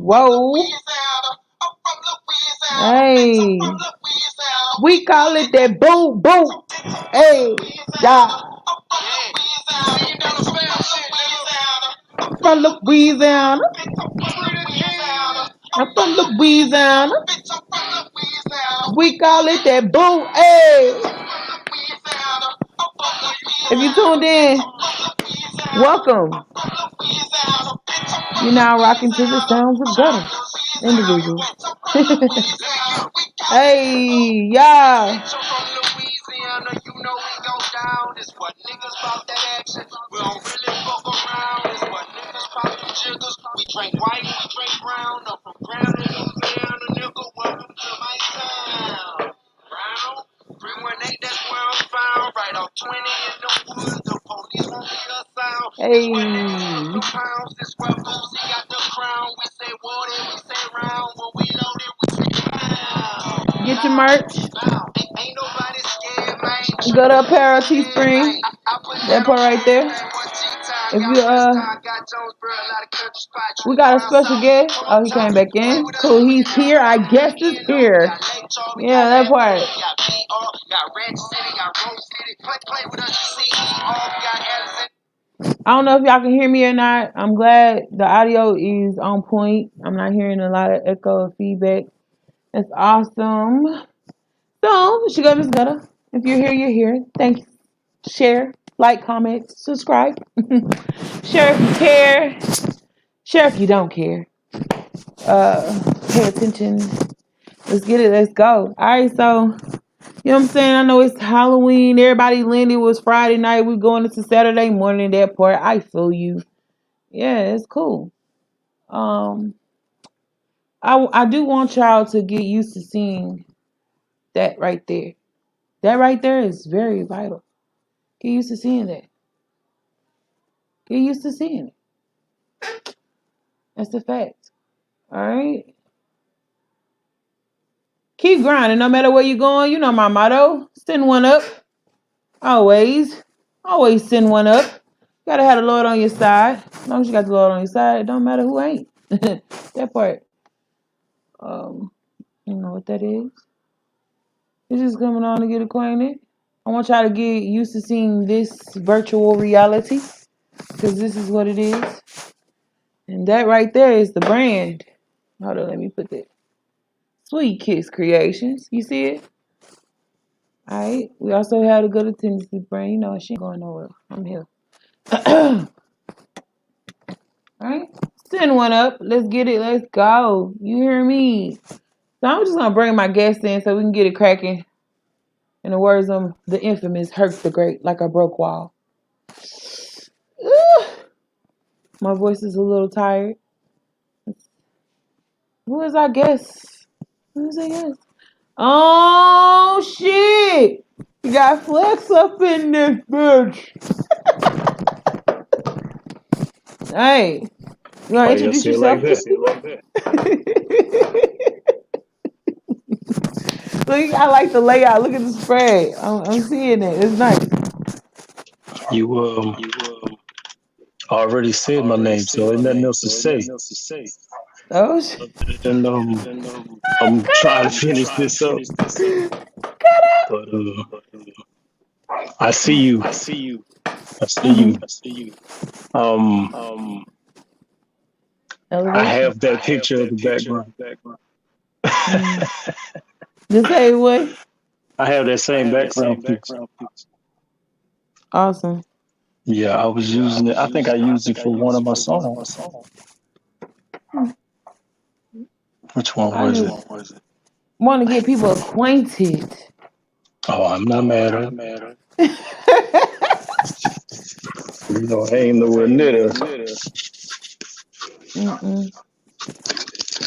Whoa. Hey. We call it that boo boo. Hey. Yeah. From Louisiana. I'm from Louisiana. We call it that boo. Hey. If you tuned in, welcome. You're now rocking to the sounds of gutter individual. Hey, yeah. We drink white, we drink brown. I'm from Brown, Louisiana, nigga. Welcome to my town. Brown, 318, that's where I'm found. Right off 20 in the woods, the police won't be a sound. Hey. Pounds, this where Boosie got the crown. We say water, we say round. When we loaded, we say round. Get your merch. Ain't nobody scared, man. Go to Apparel Teespring. That part right there. If you we got a special guest. Oh, he came back in. Cool, he's here. I guess it's here. Yeah, that part. I don't know if y'all can hear me or not. I'm glad the audio is on point. I'm not hearing a lot of echo or feedback. That's awesome. So, she got Miss Gutter. If you're here, you're here. Thank you. Share, like, comment, subscribe. Share if you care. Share if you don't care. Pay attention. Let's get it. Let's go. All right, so, you know what I'm saying? I know it's Halloween. Everybody landed was Friday night. We're going into Saturday morning, that part. I feel you. Yeah, it's cool. I do want y'all to get used to seeing that right there. That right there is very vital. Get used to seeing that. Get used to seeing it. That's the fact. All right? Keep grinding. No matter where you're going, you know my motto. Send one up. Always. Always send one up. You gotta have the Lord on your side. As long as you got the Lord on your side, it don't matter who ain't. That part. You know what that is. It's just coming on to get acquainted. I want y'all to get used to seeing this virtual reality. Because this is what it is. And that right there is the brand. Hold on, let me put that. Sweet Kiss Creations. You see it? Alright. We also had a good attendance brand. You know, she ain't going nowhere. I'm here. Alright. Send one up. Let's get it. Let's go. You hear me? So I'm just gonna bring my guests in so we can get it cracking. In the words of the infamous Herc the Great, like a broke wall. My voice is a little tired. Who is our guest? Who is our guest? Oh shit! You got Flex up in this bitch. Hey, you wanna introduce yourself? Like Look, I like the layout. Look at the spread. I'm seeing it. It's nice. You already said my name, so ain't nothing else to say. Oh shit! And I'm trying to finish this up. But I see you. I see you. I have that picture of the background. The same way? I have that same background picture. Awesome. Yeah, I was using it. I think I used it for one of my songs. Which one was it? Want to get people acquainted. Oh, I'm not mad at it. You know, I ain't nowhere near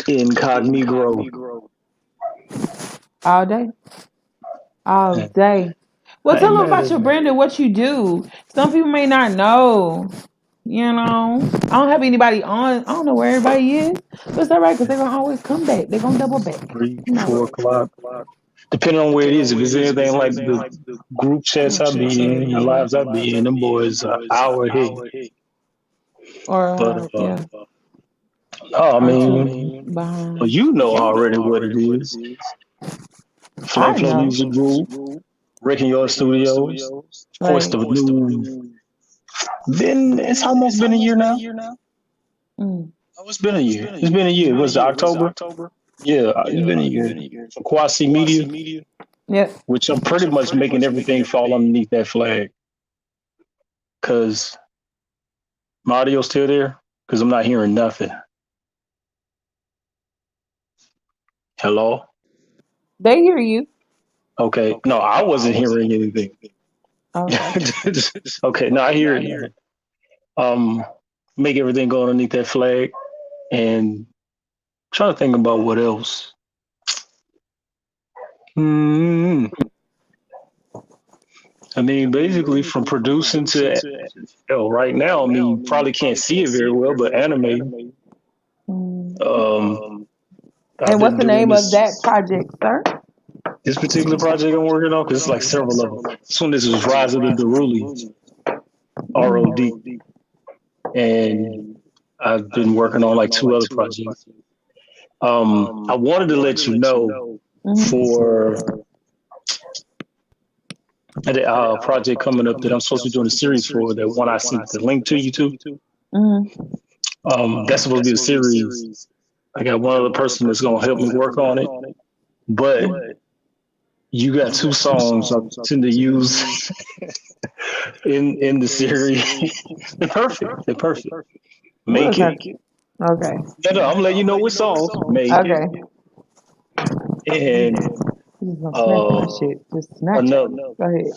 incognito. All day? All day. Well, tell them about your brand and what you do. Some people may not know. You know, I don't have anybody on. I don't know where everybody is. But it's all right because they're going to always come back. They're going to double back. 3, 4 o'clock. Depending on where it is. If it's anything like the group chats I be in, the lives I be in, them boys are hour ahead. Or, yeah. Oh, I I'm mean, too behind. well, you know already what it is. I Flame Flow know. Music Group, Wrecking Your Studios, Voice Right. of New. It's almost been a year now. Mm. Oh, it's been a year. It's been a year. Was it October? Yeah, it's been a year. For Quasi Media, Yep. which I'm pretty much making everything fall underneath that flag. Because my audio's still there. Because I'm not hearing nothing. Hello? They hear you. Okay. No, I wasn't hearing anything. Okay. Okay, no, I hear it now. Make everything go underneath that flag. And trying to think about what else. Hmm. I mean, basically from producing to right now, I mean, you probably can't see it very well, but anime. Mm. I've And what's been the doing name of that this project, sir? particular project I'm working on because it's like several of them. This one, this is Rise of the Derulis, ROD, Mm. and I've been working on like two other projects. I wanted to let you know for the project coming up that I'm supposed to be doing a series for, that one I sent the link to you to. That's supposed to be a series. I got one other person that's going to help me work on it, but you got two songs I tend to use in the series. They're perfect. They're perfect. We'll Make talk. it. Okay. No, I'm letting you know which songs. Make it. Okay. And You just gonna snatch my shit. Just snatch it. another. Go ahead.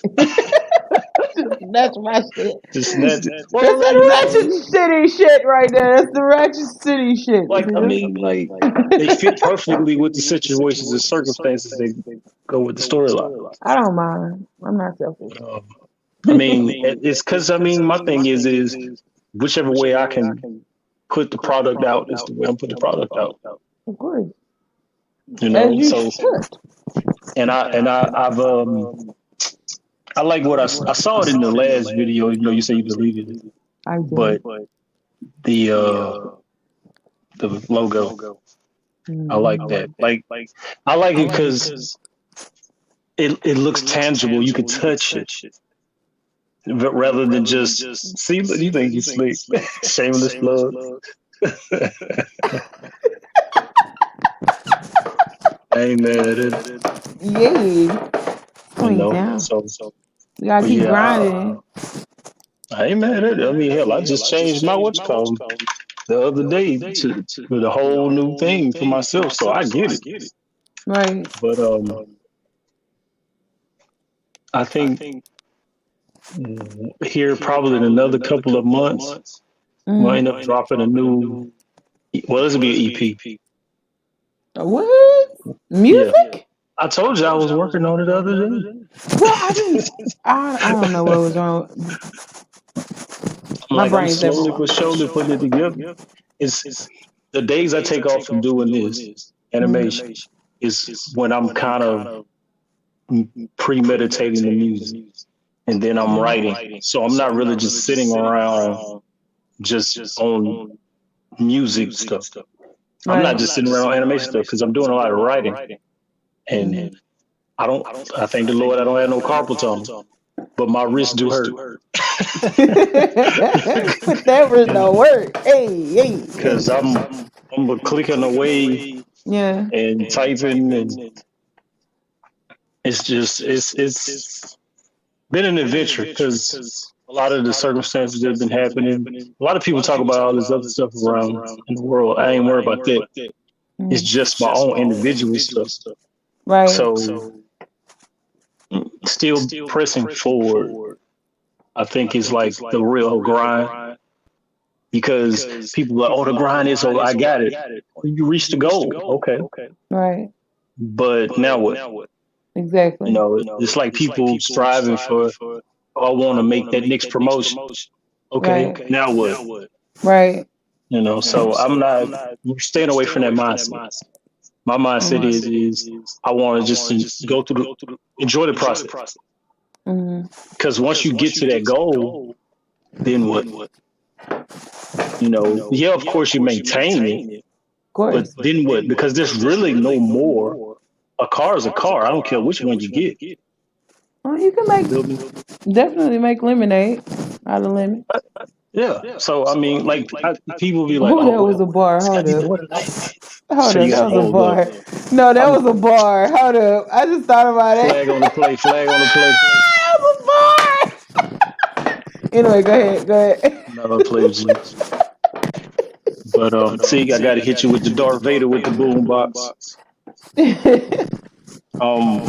Just snatch my shit. Just snatch it. That's Well, that ratchet city shit right there. That's the ratchet city shit. like I mean, like they fit perfectly with the situations and circumstances that go with the storyline. I don't mind. I'm not selfish. I mean, it's because I mean, my thing is whichever way I can put the product out is the way I'm putting the product out. Of course. You As know, you so should. I've I like what I saw it in the last video. You know, you say you deleted it, I did. but the the logo, I like that. Like I like it because it looks tangible. You can touch it, but rather than just see. You think you slick, shameless plug. I ain't mad at it. Yeah. You Clean know, down. so We gotta but keep yeah, grinding. I ain't mad at it. I mean, hell, I just changed my what you call 'em the other day to with a whole new thing for myself, so I get it. Right. But I think here probably in another couple of months we'll end up dropping a new. Well, this will be an EP. What? Yeah, Music? I told you I was working on it the other day. Well, I didn't. I don't know what was wrong. My I'm brain's slowly everywhere. but surely putting it together. It's the days I take off from doing this animation is when I'm kind of premeditating the music, and then I'm writing. So I'm not really just sitting around just on music stuff. I'm not Right. just sitting around on animation stuff because I'm doing a lot of writing, and I don't. I thank the Lord I don't have no carpal tunnel, but my wrists do hurt. But that was no work. Hey. Because I'm clicking away Yeah. and typing, and it's been an adventure because a lot of the circumstances that have been happening. A lot of people talk about all this other stuff around in the world. I ain't worried about that. It's just my own individual stuff. Right. So still pressing forward, I think is like the real grind because people are like, oh, the grind is over. I got it. You reached the goal. Okay. Right. But now what? You Exactly. know, it's like people striving for, oh, I want to make that next promotion. Okay. Right. Now what? Right. You know, so I'm not staying away from that mindset. My mindset is I want to just go through enjoy the process. Mm-hmm. Because once you get to that goal, then what? Yeah, of course you maintain it, Of but course. then what? Because there's really no more. A car is a car. I don't care which one you get. Well, you can Feel me? definitely make lemonade out of lemon. Yeah. So I mean, like people be like, Oh, "Oh, that was well, a bar. this got Hold to be up. more than that." Hold So up. you That got to was a hold up. bar. No, that I'm was a bar. Hold up. I just thought about it. flag on the play. Flag on the play. That was a bar. Anyway, go ahead. Go ahead. I'm not gonna play with you. But see, I got to hit you with the Darth Vader with the boom box. Um,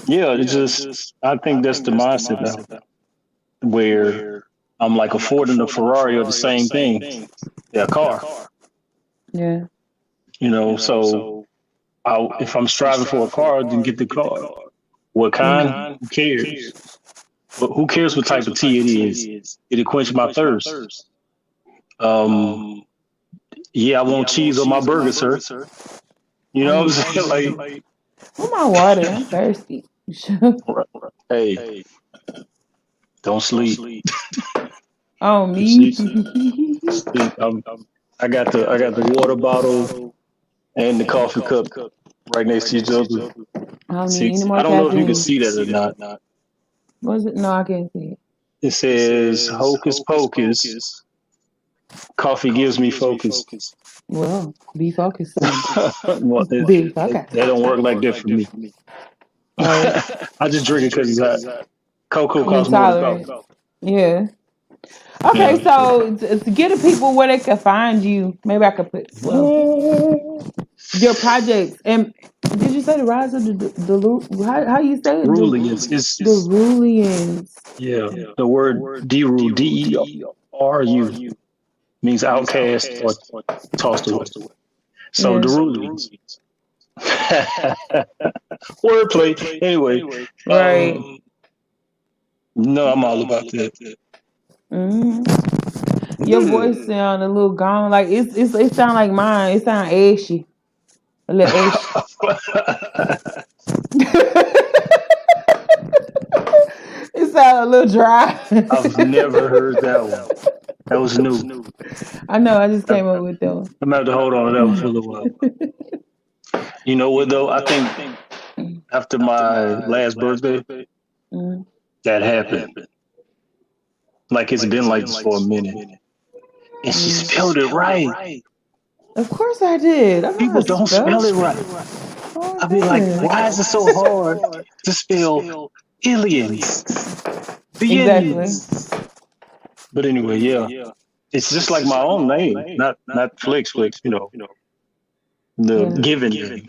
yeah, it's just I think that's the mindset now, where I'm like a Ford and a Ferrari are the same thing. They're a car, Yeah. So if I'm striving for a car, then get the car. What kind? Mm. Who cares? But who cares what type of tea it is? It'll quench my thirst. Um, yeah, I want cheese on my burger, sir. You know what I'm saying? Like, Oh my water. I'm thirsty. hey, don't sleep. Oh You me. see, see, I got the water bottle and the coffee cup right next to each other. I don't See, need any more I don't know if you can caffeine. see that or not. Was it? No, I can't see it. It says Hocus Pocus. Coffee gives me focus. Well, be focused then. Well, Be focused. that don't work like that for me. Right. I just drink it because it's hot. Cocoa You costs more than tolerant. coffee. Yeah. Okay, Yeah. so to get the people where they can find you, maybe I could put your projects. And did you say the rise of how you say it? Rulians. The Rulians. Yeah. The word deru, DERU, means outcast or tossed away. So Yeah. the Rulians. Wordplay. Anyway, Right. no, I'm all about that. Hmm. Your voice sound a little gone. Like it sound like mine. It sound ashy. A little ashy. It sound a little dry. I've never heard that one. That was new. I know. I just I'm came up with that one. gonna have to hold on to that one for a little while. You know what though? I think after my last birthday, Mm. that happened. Like it's been like this for a minute, and she spelled it right. Of course I did. I know how People to don't spell. spell it right. Oh, I'll be like, dang. why is it so hard to spell aliens, Exactly. beings? But anyway, yeah, it's just like my own name, not Flex, but the Yeah. given name.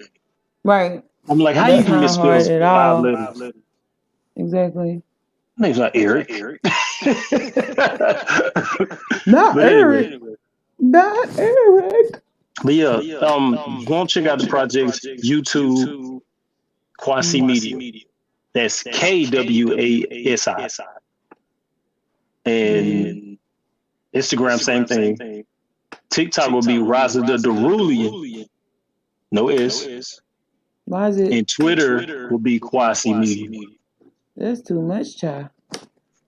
Right. I'm like, how you That's can not misspell hard at 5 all. letters? Exactly. My name's not Eric. Not But anyway, Eric. Not Eric. but yeah, go and check out the projects YouTube Quasi Mm. Media. That's KWASI. And Instagram, same thing. TikTok will be Rise of the Derulian. No S. Why is it? And Twitter will be Quasi Media. That's too much, child.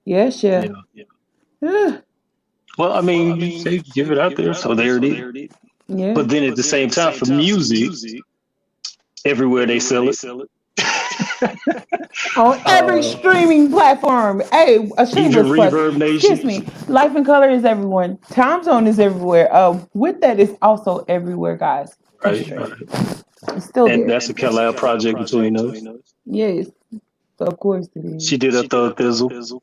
Yes, yeah. Yeah. Well, I mean, you say give it out there, so there it is. Yeah. But then at the same time, for music, everywhere they sell it. On every streaming platform. Hey, a Even shameless plug. Reverb Excuse Nation. me. Life in Color is everywhere. Time Zone is everywhere. With that, it's also everywhere, guys. That's Right, true. right. It's still And there. that's a Collab Project between us. Yes, of course it is. She did a thug thizzle.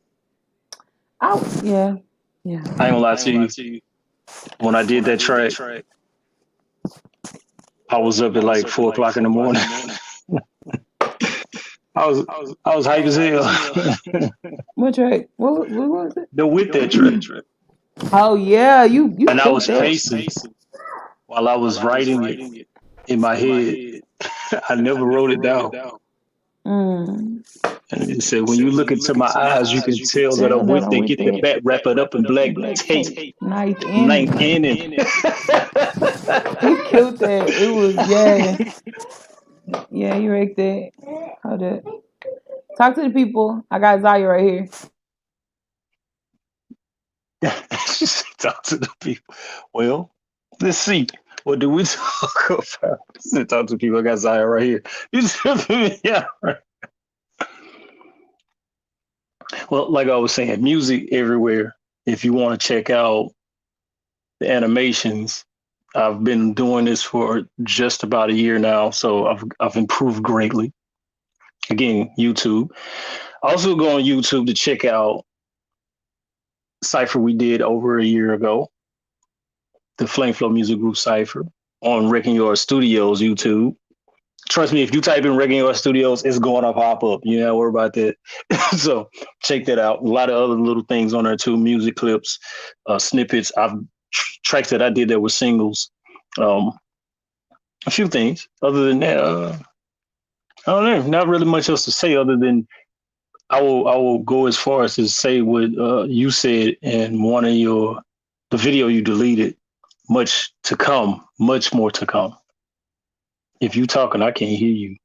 Oh, yeah. Yeah. I ain't gonna lie to you. When I did that track, I was up at like 4 o'clock in the morning. I was hype as hell. What track? What was it? The with that track. Oh, yeah. You And I killed was that. pacing while I was writing it in my head. I never wrote it down. Mm. And it said, when you look into my eyes, you can tell that I'm with it. Get the back, wrap it up in black tape. Ninth Ninth inning. inning. You killed that. It was, yeah. Yeah, you right there. Hold up. Talk to the people. I got Zaya right here. She said, talk to the people. Well, let's see. What do we talk about? She said, talk to people. I got Zaya right here. You said, yeah. Right. Well, like I was saying, music everywhere. If you want to check out the animations, I've been doing this for just about a year now, so I've improved greatly. Again, YouTube. Also go on YouTube to check out Cypher we did over a year ago, the Flame Flow Music Group Cypher on Wrecking Your Studios YouTube. Trust me, if you type in Wrecking Your Studios, it's going to pop up. You know, worry about that. So check that out. A lot of other little things on there too, music clips, snippets. Tracks that I did that were singles. A few things. Other than that, I don't know. Not really much else to say other than I will go as far as to say what you said in one of the video you deleted. Much to come, much more to come. If you talking, I can't hear you.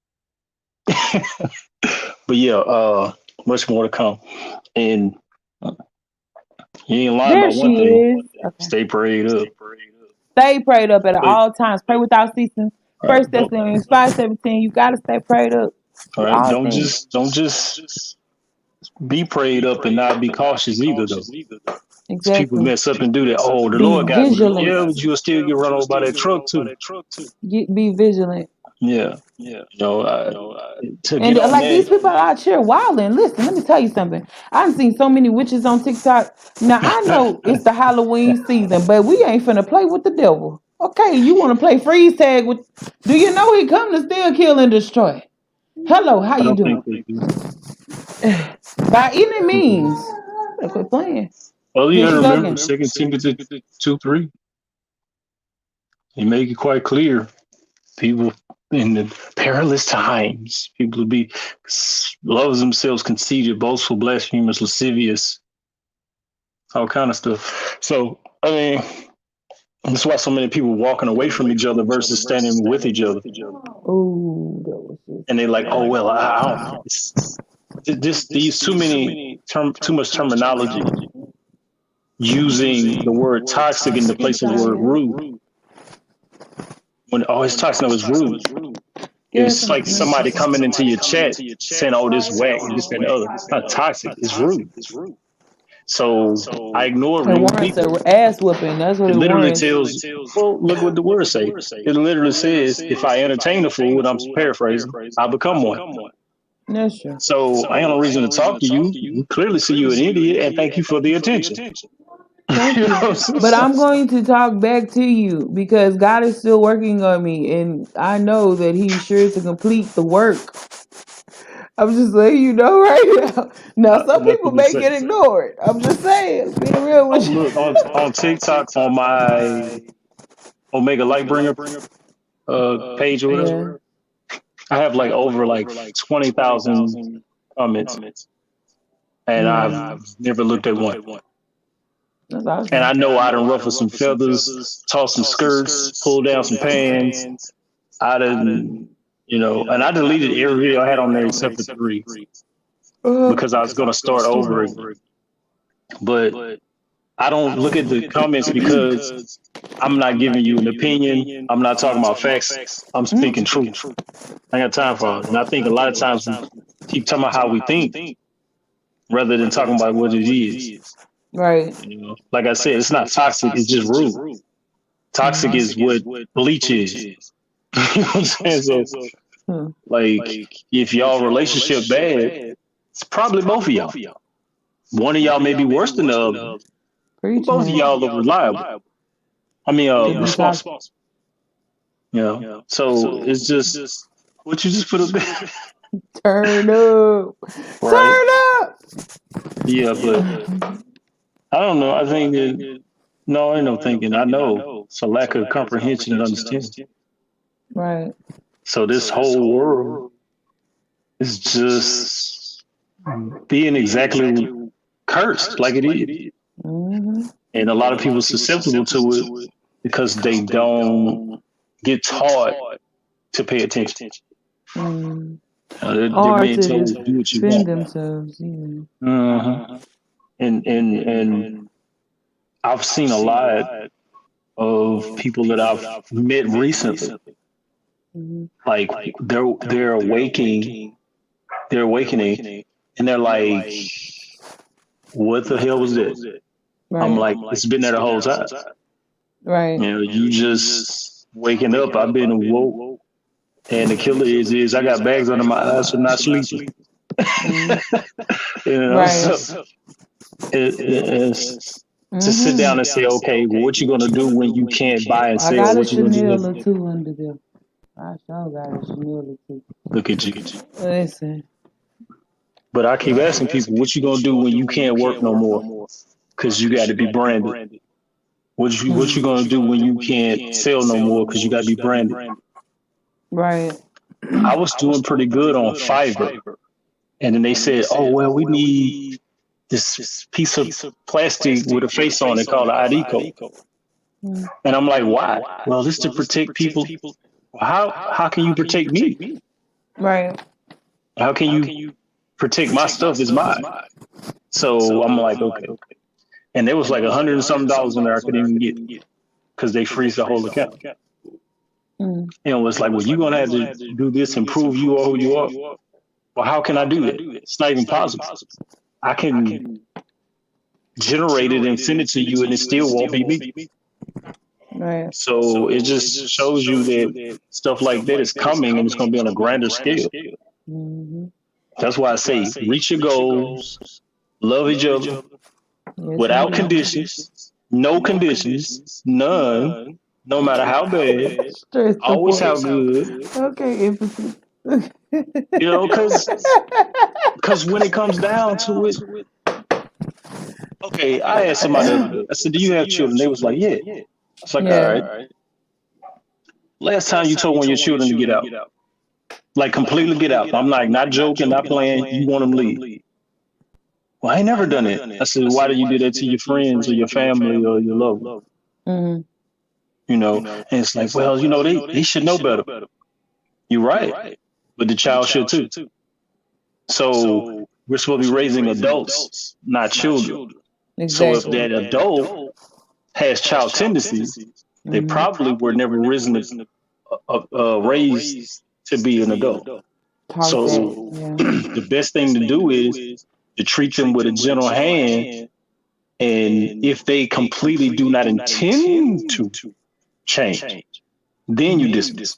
But yeah, much more to come. And you ain't lying There about she one thing. is. Okay. Stay prayed up. Stay prayed up at But, all times. Pray without ceasing. all right, First Thessalonians 5:17. You gotta stay prayed up. all right. All Don't just be prayed up and not be cautious either though. People exactly. mess up and do that. Oh, the Be Lord got me. vigilant. Yeah, but you'll still get run over by that truck too. Be vigilant. Yeah. To And get on like these that. people out here wilding. Listen, let me tell you something. I've seen so many witches on TikTok. Now I know it's the Halloween season, but we ain't finna play with the devil. Okay, you want to play freeze tag with? Do you know he come to steal, kill, and destroy? Hello, how I you don't doing? think they do. By any means. Quit playing. Well, you Here gotta she go remember again. 2 Timothy 2:3. He make it quite clear. People in the perilous times, people will be loves themselves, conceited, boastful, blasphemous, lascivious, all kind of stuff. So I mean, that's why so many people walking away from each other versus standing with each other. Oh, that was And they like, oh well, I don't. just. It's just these too much terminology using the word toxic in the place of the word rude. When it's toxic, no, it's rude. It's like somebody coming into your chat saying, "Oh, this whack, this that, and the other." It's not toxic. It's rude. So I ignore It rude warrants people. an ass whooping. That's what It it literally warrants. tells. Well, look what the words say. It literally says, "If I entertain a fool," and I'm paraphrasing, I become one. That's true. So I ain't no reason to talk to you. We clearly see you an idiot, and thank you for the attention. Thank You know you. what I'm saying? But I'm going to talk back to you because God is still working on me, and I know that He's sure to complete the work. I'm just letting you know right now. Now, some people Nothing to may say. get ignored. I'm just saying, being real Oh, with look you. on TikTok on my Omega Lightbringer page or whatever. Yeah, I have like over like 20,000 comments, and I've yeah. never looked at one. That's And I awesome. know I done ruffled some feathers, tossed some skirts, pulled down some pants. I didn't, and I deleted every video I had on there except for three because I was going to start over again. But I don't look at the comments because I'm not giving you an opinion. I'm not talking about facts. I'm speaking truth. I ain't got time for it. And I think a lot of times we keep talking about how we think rather than talking about what it is. Right. Like I said, it's not toxic. It's just rude. Toxic is what bleach is. You know what I'm saying? So, like, if y'all relationship bad, it's probably both of y'all. One of y'all may be worse than the other. Preach, Both of man. y'all are reliable. I mean, responsible. So it's just what you just put up there. Turn up. Right. Turn up. Yeah, but I don't know. I think no, ain't no thinking. I know it's a lack of comprehension and understanding. Right. So this whole world is just being exactly cursed like it is. Mm-hmm. And a lot of people are susceptible to it because they don't get taught to pay attention. Mm. They're Or being to told do what you defend want. themselves. Yeah. And I've seen a lot of people that I've met recently. Mm-hmm. Like they're awakening, and they're like, "What the hell was that?" I'm Right. like, "It's been there the whole time. Right. You know, you just waking up. I've been awoke, and the killer is I got bags under my eyes from not sleeping. Mm-hmm. You know, Right. so it's to sit down and say, Mm-hmm. okay, well, what you gonna do when you can't buy and I sell? got a What you gonna Chanel do? or two under there. I sure got a Chanel or two. Look at you. Listen. But I keep asking people, what you gonna do when you can't work no more? Because you got to be branded. What you gonna do when you can't sell no more? Because you got to be branded. Right. I was doing pretty good on Fiverr, and then they said, oh well, we need this piece of plastic with a face on it called an ID code. Mm. And I'm like, why? Well, this to protect people. How can you protect me? Right. How can you protect my stuff is mine? So I'm like, okay. And there was like $100 and something in there I couldn't even get because they freeze the whole account. Mm. And it was like, well, you're gonna have to do this and prove you are who you are. Well, how can I do that? It's not even possible. I can generate it and send it to you, and it still won't be me. Right. So it just shows you that stuff like that is coming, and it's going to be on a grander scale. Mm-hmm. That's why I say reach your goals, love each other without conditions, no conditions, none, no matter how bad, always how good. Okay, empathy. You know, because when it comes down to it, okay, I asked somebody the other day. I said, "Do you have children?" They was like, "Yeah." I was like, "All right." Last time you told one of your children to get out, like completely get out. I'm like, not joking, not playing. You want them to leave. Well, I ain't never done it. I said, why do you do that to your friends or your family or your loved ones? Mm-hmm. You know, and it's like, well, they should know better. You're right, but the child should too. So we're supposed to be raising adults, not children. Exactly. So if that adult has child tendencies, they probably were never raised to be an adult. So the best thing to do is to treat them with a gentle hand. And if they completely do not intend to change, then you dismiss.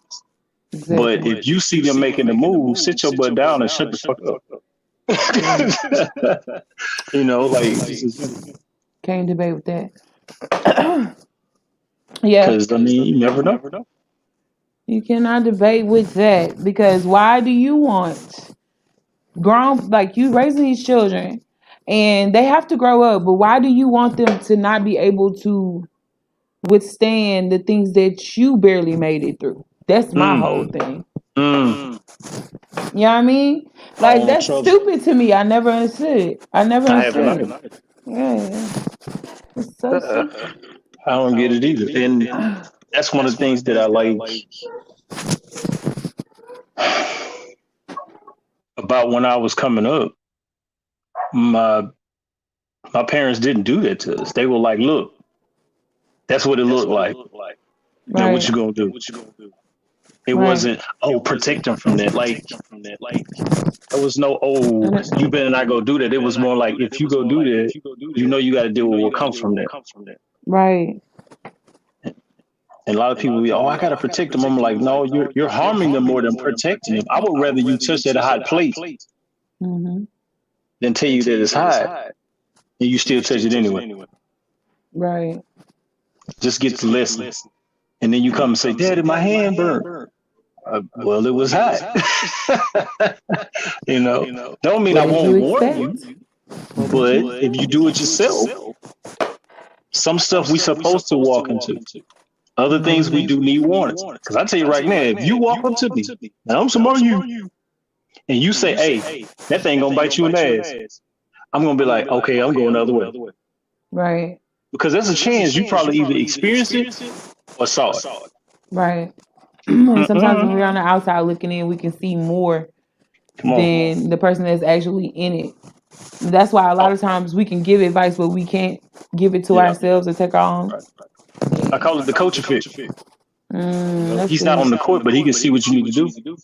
Exactly. But if you see them making the move, sit your butt down and shut the fuck up. You know, like can't debate with that. Yeah, because I mean, you never know. You cannot debate with that because why do you want grown, like you raising these children and they have to grow up, but why do you want them to not be able to withstand the things that you barely made it through? That's my whole thing. You know what I mean? Like that's stupid to me. I never understood. I haven't either. Yeah. It's so stupid. I don't get it either. And that's one of the things that I like about when I was coming up. My parents didn't do that to us. They were like, look, that's what it looked like. Right. Now what you gonna do? It wasn't, protect them from that. Like there was no, you better not go do that. It was more like, if you go do that, you got to deal with what comes from that. Right. And a lot of people be, I got to protect them. I'm like, no, you're harming them more than protecting them. I would rather you touch that hot plate than tell you that it's hot and you still touch it anyway. Right. Just get the lesson. And then you come and say, Daddy, my hand burned. Well, it was hot. Don't mean I won't warn you. But if you do it yourself, some stuff we supposed to walk into. Other things we do need warnings. Because I tell you right now, if you walk up to me, and I'm some of you, and you say, hey, that thing gonna bite you in the ass, I'm gonna be like, okay, I'm going the other way. Right. Because there's a chance you probably either experienced it or saw it. Right. And sometimes when we're on the outside looking in, we can see more than the person that's actually in it. That's why a lot of times we can give advice, but we can't give it to ourselves or take our own. Right. I call it the coach effect. He's not good. on the court, but he can see what you need to do.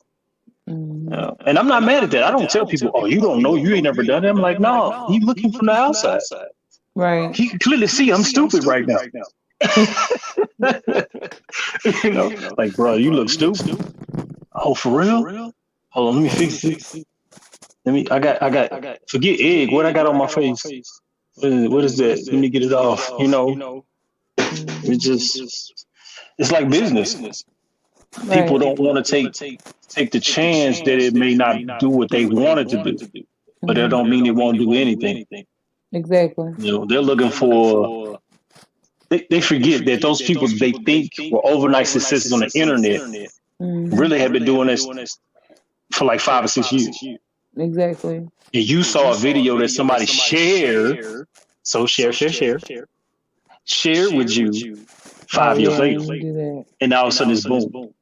And I'm not mad at that. I don't tell people, "Oh, you don't know, you ain't never done it." I'm like, no, he's looking from the outside. Right. He can clearly see I'm stupid right now. You know, like, bro, you look stupid. Oh, for real? Hold on, let me fix it. I got. Forget egg. What I got on my face? What is that? Let me get it off. You know, it's like business. People don't want to take the chance that it may not do what they wanted to do, but that don't mean it won't do anything. Exactly. You know, they're looking for. They forget that those people they think were overnight successes on the internet really have been doing this for like 5 or 6 years. Exactly. And you saw a video that somebody shared, so share with you 5 years later, and all of a sudden it's boom.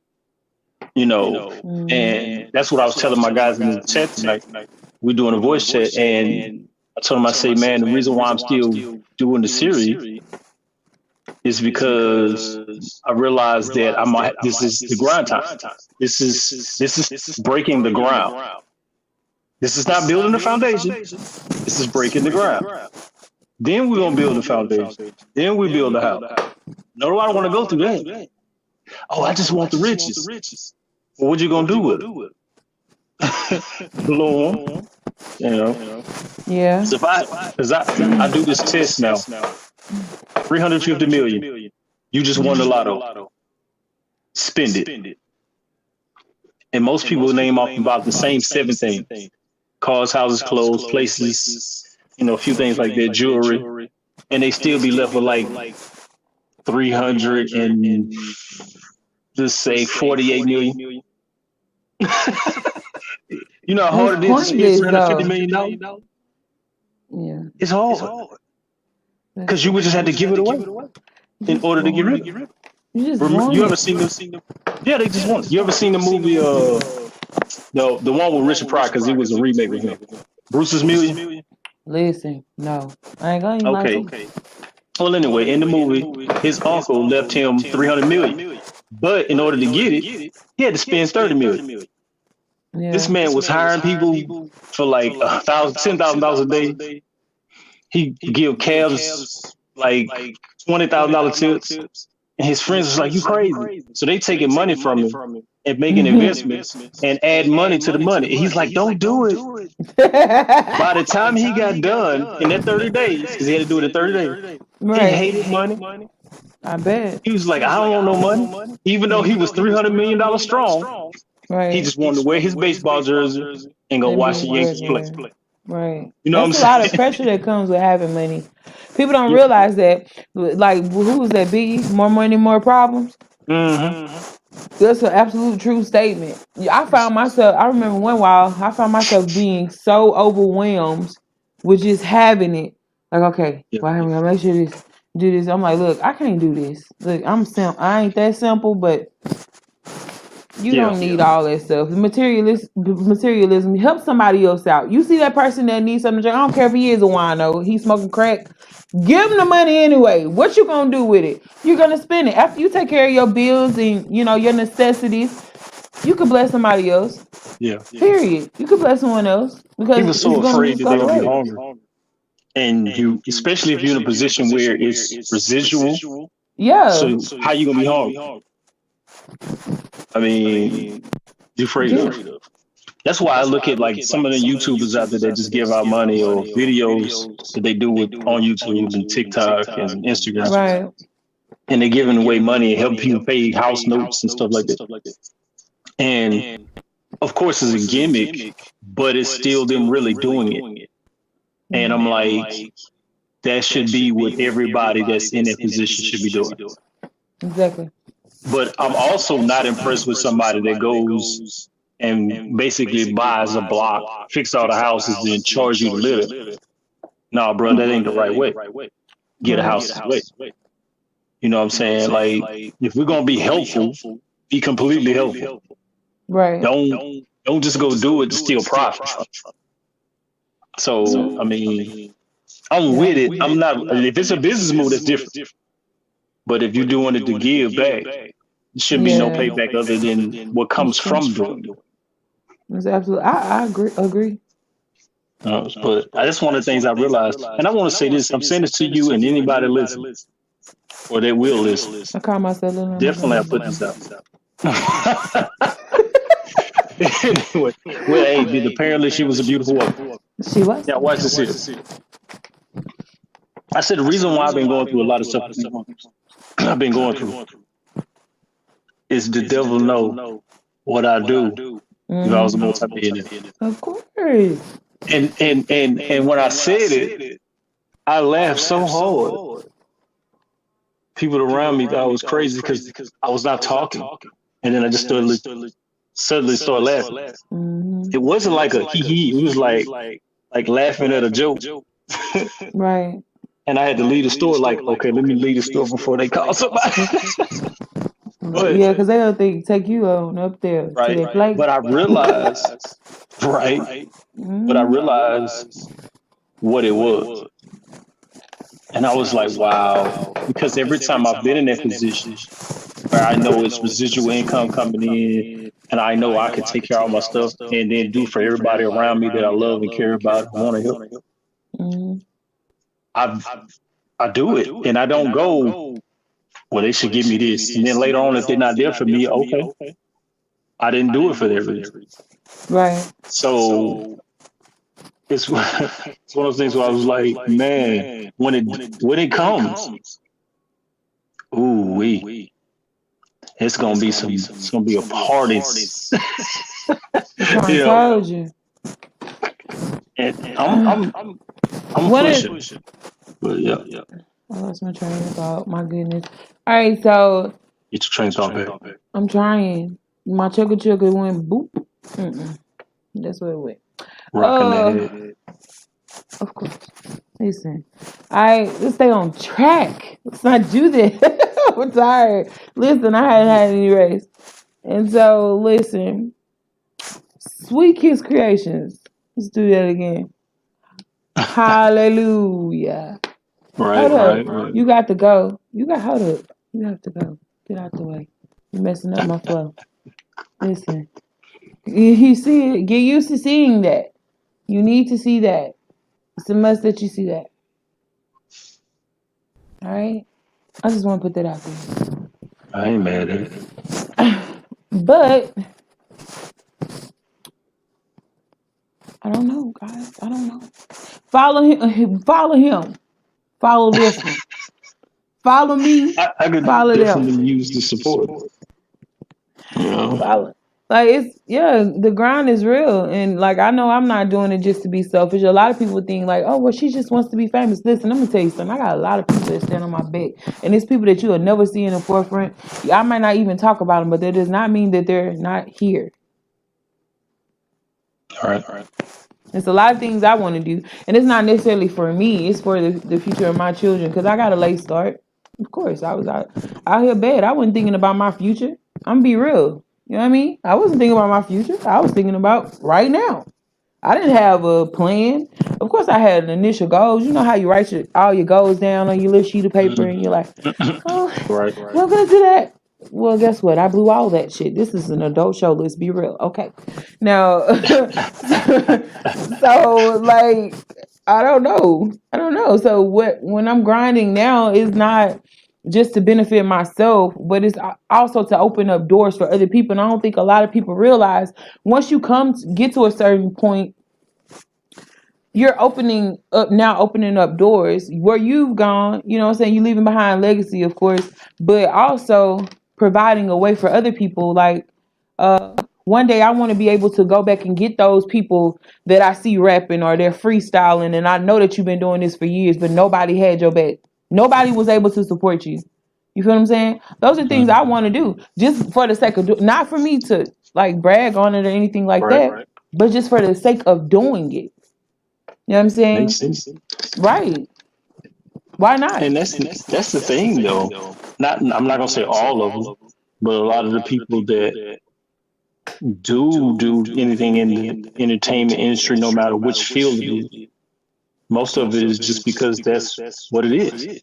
You know, and that's what I was telling my guys in the chat tonight. We're doing a voice chat, and I told them, I say, man, the reason why I'm still doing the series is because I realized that this is the grind time. This is breaking the ground. This is not building the foundation. This is breaking the ground. Then we're gonna build the foundation. Then we build the house. No, I don't want to go through that. Oh, I just want the riches. Well, what you gonna do with it? Blow them. You know. Yeah. So because I do this test now. 350 million. You just won the lotto. Spend it. And most people name off about the same 7 things: cars, houses, clothes, places, a few things like that, jewelry, and they still be left with like 300 and just say 48 million. You know how hard it is to spend $350 million? Yeah. It's hard. Because you would just have to give it away in order to get rid of it. You ever seen them? Yeah, they just want it. You ever seen the movie, the one with Richard Pryor, because it was a remake with him? Bruce's Million? Listen, no. I ain't gonna even Okay. Well, anyway, in the movie, his uncle left him 300 million. But in order to get it, he had to spend 30 million. Yeah. This man was hiring people for like $10,000 a day. He give cabs like $20,000 tips. And his friends was like, "You crazy." So they taking money from him and making investments and add money to the money. And he's like, "Don't do it." By the time he got done in that 30 days, because he had to do it in 30 days, he hated money. I bet. He was like, "I don't want no money." Even though he was $300 million strong, he just wanted to wear his baseball jersey and go watch the Yankees play. Right. You know That's what I'm saying? A lot of pressure that comes with having money. People don't realize that. Like, who was that? Biggie? More money, more problems. That's an absolute true statement. I remember one while I found myself being so overwhelmed with just having it. Like, okay, well, I'm gonna make sure do this. I'm like, look, I can't do this. Look, I ain't that simple, but you don't need all that stuff. Materialism help somebody else out. You see that person that needs something to drink. I don't care if he is a wino. He's smoking crack. Give him the money anyway. What you gonna do with it? You're gonna spend it after you take care of your bills and your necessities. You could bless somebody else. Yeah. Period. You could bless someone else because he was so afraid that they would be hungry. And you, especially if you're in a position where it's residual. Yeah. So how you gonna be hungry? I mean, you're afraid of. That's why I look at like some of the YouTubers out there that just give out money or videos that they do on YouTube and TikTok and Instagram. Right. And they're giving away money and helping people pay house notes and stuff like that. And of course it's a gimmick, but it's still them really doing it. And I'm like, that should be what everybody that's in that position should be doing. Exactly. But I'm also not impressed with somebody that goes and basically buys a block, fix all the houses, and charge you to live it. No, bro, that ain't the right way. Get a house way. You know what I'm saying? Like, if we're gonna be helpful, be completely helpful. Right. Don't just go do it to steal profit. So I mean, I'm with it. I'm not. If it's a business move, that's different. But if you're doing it to give back, there shouldn't be no payback other than what comes from doing it. It's absolutely. I agree. But that's one of the things I realized, and I want to say this. I'm saying this to you and anybody listening, or they will listen. I call myself little. Definitely, I put this out. Anyway, well, hey, apparently she was a beautiful woman. She was. Now, watch this here. I said the reason why I've been going through a lot of stuff I've been going through is the devil know what I do if I was a multi-billionaire. Of course. And when I said it, I laughed so hard. People around me thought I was crazy because I was not talking. And then I just suddenly started laughing. Mm-hmm. It wasn't like a hee-hee. It was like laughing at a joke. Right. And I had to leave the store like, okay, let me leave the store before they call somebody. Yeah, because they'll take you on up there. Right. But I realized, right? Mm-hmm. But I realized what it was. And I was like, wow. Because every time I've been in that position where I know it's residual income coming in and I know I can take care of all my stuff and then do for everybody around me that I love and care about and want to help. Mm-hmm. I do it. And I don't go, well, they should give me this. And then later on, if they're not there for me, okay. I didn't do it for their reason. Right. So it's one of those things where I was like, man, when it comes, ooh, it's gonna be a party. I told you. And I'm pushing. But yeah. I lost my train of thought. My goodness. All right, so get your train thought back. I'm trying. My chugga went boop. Mm-mm. That's what it went. Rocking that head. Of course. Listen. Let's stay on track. Let's not do this. I'm tired. Listen, I hadn't had any race. And so, listen. Sweet Kiss Creations. Let's do that again. Hallelujah. Right. You got to go. Hold up. You have to go. Get out the way. You're messing up my flow. Listen. You see it. Get used to seeing that. You need to see that. It's a must that you see that. All right? I just want to put that out there. I ain't mad at it. But I don't know, guys. I don't know. Follow him. Follow this one. Follow me. I could definitely use the support. You know? Follow. Like the grind is real, and like I know I'm not doing it just to be selfish. A lot of people think like, oh well, she just wants to be famous. Listen, let me tell you something. I got a lot of people that stand on my back, and it's people that you will never see in the forefront. I might not even talk about them, but that does not mean that they're not here. All right. It's a lot of things I want to do, and it's not necessarily for me. It's for the future of my children because I got a late start. Of course, I was out here bad. I wasn't thinking about my future. I'm be real. You know what I mean? I wasn't thinking about my future. I was thinking about right now. I didn't have a plan. Of course, I had initial goals. You know how you write all your goals down on your little sheet of paper, and you're like, oh, right. We're going to do that. Well, guess what? I blew all that shit. This is an adult show. Let's be real. Okay. Now, so, like, I don't know. So, when I'm grinding now is not just to benefit myself, but it's also to open up doors for other people. And I don't think a lot of people realize once you get to a certain point, you're opening up doors where you've gone, you know what I'm saying? You're leaving behind legacy, of course, but also providing a way for other people. Like, one day I want to be able to go back and get those people that I see rapping or they're freestyling. And I know that you've been doing this for years, but nobody had your back. Nobody was able to support you. You feel what I'm saying? Those are things I want to do just for the sake of not for me to like brag on it or anything like that, but just for the sake of doing it. You know what I'm saying? Makes sense. Right. Why not? And that's the thing, though. I'm not gonna say all of them, but a lot of the people that do anything in the entertainment industry, no matter which field it is, Most of it is just because that's what it is.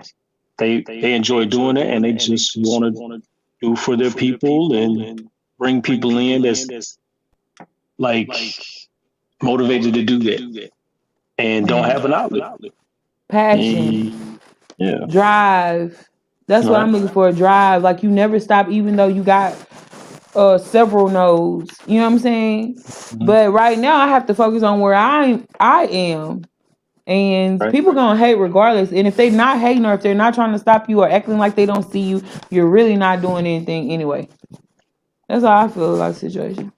They enjoy doing it, and they just want to do for their people and bring people in that's like motivated to do that and don't have an outlet. Passion, Yeah. drive. That's what I'm looking for. A drive. Like you never stop, even though you got several no's. You know what I'm saying? Mm-hmm. But right now, I have to focus on where I am. And people gonna hate regardless. And if they not hating or if they're not trying to stop you or acting like they don't see you, you're really not doing anything anyway. That's how I feel about the situation.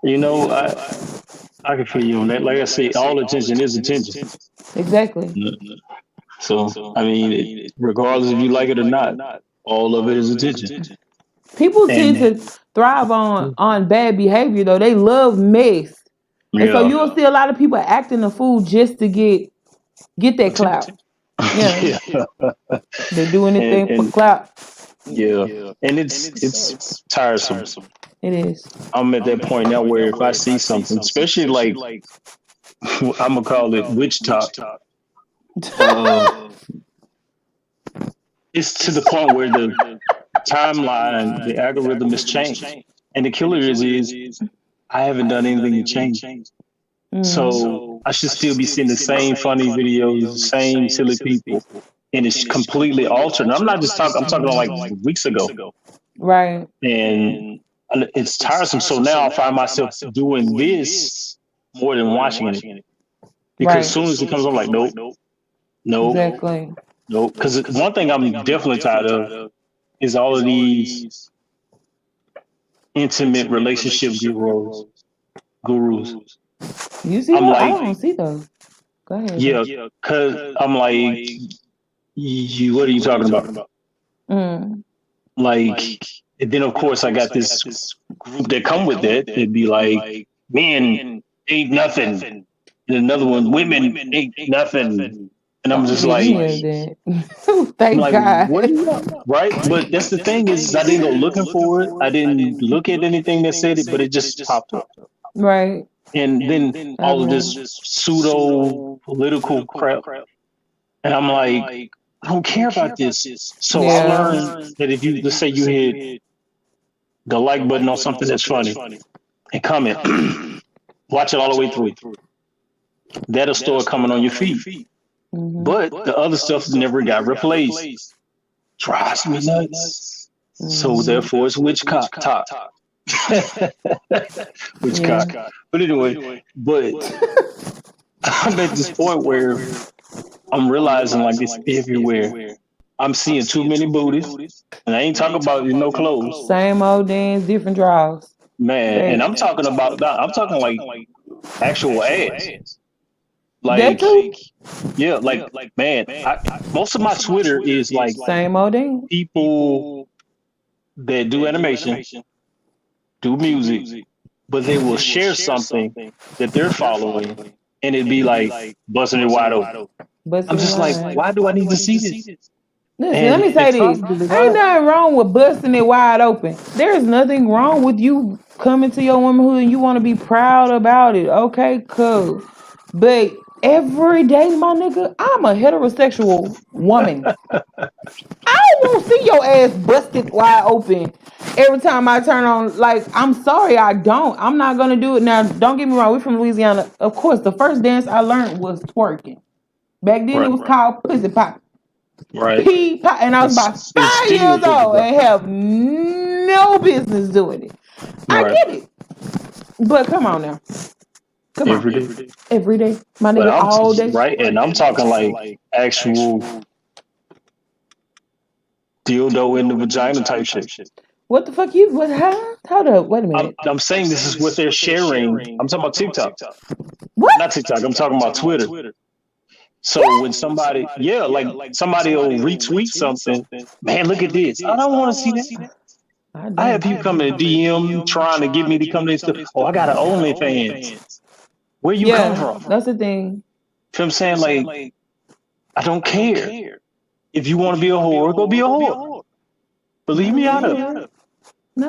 You know, I can feel you on that. Like I say, all attention is attention. Exactly. So I mean, regardless if you like it or not, all of it is attention. People tend to thrive on bad behavior though. They love mess. And so you'll see a lot of people acting a fool just to get that clout. Yeah. They do anything for clout. Yeah. And it's tiresome. It is. I'm at that point now where if I see something, especially like I'm gonna call it witch talk, it's to the point where the timeline, the algorithm is changed, and the killer is I haven't done anything to change. So I should still be seeing the same funny videos, the same silly people, and it's completely altered. And I'm not just talking; I'm talking like weeks ago, right? And it's tiresome. So now I find myself doing this more than watching it, because as soon as it comes, I'm like, nope, exactly, nope. Because one thing I'm definitely tired of is all of these intimate relationship gurus. You see, I don't see those. Go ahead. Yeah, because I'm like, what are you talking about? Like, and then of course I got this group that come with it. It'd be like, men ain't nothing, and another one, women ain't nothing, and I'm just like, thank God. What are you right? But that's the thing is, I didn't go looking for it. I didn't look at anything that said it, but it just popped up. Right. And then all of this pseudo political crap. And I'm like, I don't care about this. So I learned that if you, let's say you hit the like button on something that's funny and comment, watch it all the way through. That'll start coming on your feed. But the other stuff never got replaced. Drives me nuts. So therefore it's witchcock talk. Witchcock. But anyway, I'm at this point where I'm realizing like it's everywhere. I'm seeing too many booties, and I ain't talking about no clothes. Same old dance, different draws. Man, and I'm talking about like actual ass. Like, yeah, like man, most of my Twitter is like same old dance. People that do animation, do music, but they will share something that they're following, and it'd be like busting it wide open. I'm just like, why do I need to see this? Listen, let me say this. Ain't nothing wrong with busting it wide open. There's nothing wrong with you coming to your womanhood and you want to be proud about it. Okay, cool. But every day, my nigga, I'm a heterosexual woman. I won't see your ass busted wide open every time I turn on. Like, I'm sorry, I don't. I'm not going to do it. Now, don't get me wrong. We're from Louisiana. Of course, the first dance I learned was twerking. Back then, it was called pussy pop. Right. P-pop. And I was about 5 years old and have no business doing it. I get it. But come on now. Come on. Every day. My nigga, all day. Right. And I'm talking like actual dildo in the vagina type shit. What the fuck you? What? How? Hold up. Wait a minute. I'm saying this is what they're sharing. I'm talking about TikTok. What? Not TikTok. I'm talking about Twitter. So when somebody, like somebody will retweet something, man, look at this. I don't want to see that. I have people come in DM trying to get me to come to this stuff. Oh, I got an OnlyFans. Where you come from? That's the thing. You know what I'm saying? Like, I don't care. If you want to be a whore, go be a whore. But leave me out of it.